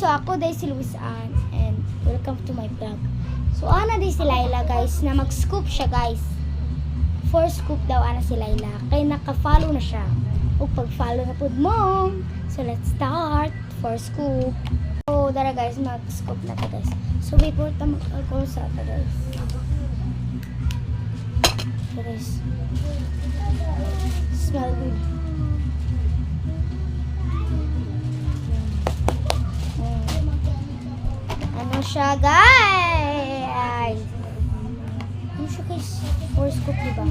so ako dahil si Luis Ann and welcome to my vlog. So ana di si Laila guys na mag-scoop siya guys. 4 scoop daw ana si Laila. Kay naka-follow na siya. Ug pag-follow na pud mo. So let's start 4 scoop. So dara guys mag-scoop na ta guys. So before ta mag-alcohol sa ta guys. So guys. Smell good. Ano siya guys? Ano siya guys? 4 scoop diba?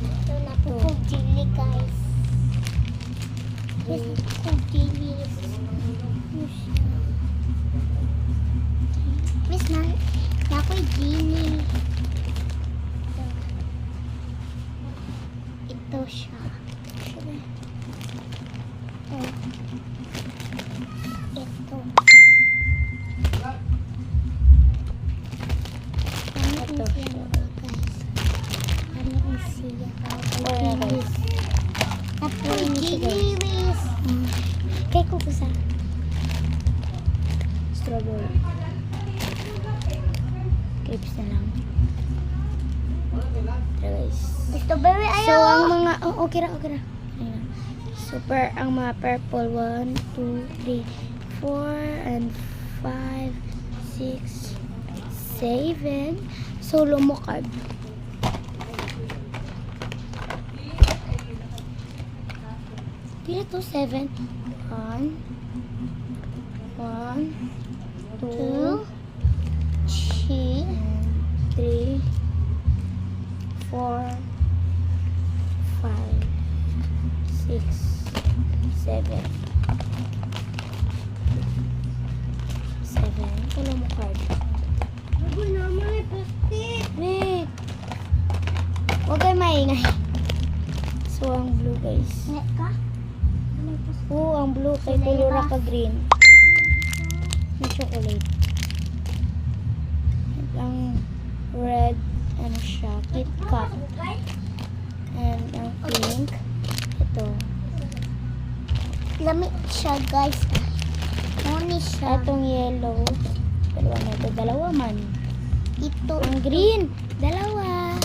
Ito na po kong chili guys. Yes, kong chili. Miss na, ako'y gini. Ito siya. Ito. Ito siya. Ano ang siya? Wala guys. Tapos giliwis. Kay ko sa strawberry. Clips na lang. Guys. Strawberry So ayaw. ang mga okay ra. Ayan. Super ang mga purple 1 2 3 4 and 5 6 7. So lumukad. Pila to 7 1 2 3 4 5 6 7 Wala mo card. Bago naman may plastic. Wait. Huwag kayo maingay. So, ang blue guys. Net ka? Oo, ang blue kay kulura ka green. May chocolate. At ang red, ano siya, Kit Kat. And ang pink, ito. Lamig siya guys. Muni siya. Atong yellow, dalawa na ito, dalawa man. Ito. Ang green, dalawa.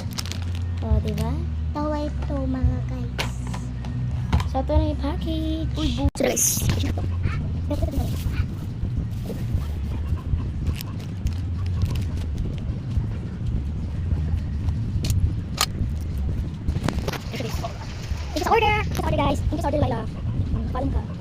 O, diba? Tawa ito mga guys. So, ito na yung package. Uy, guys. It's order! It's order guys! It's order Laila. Follow ka.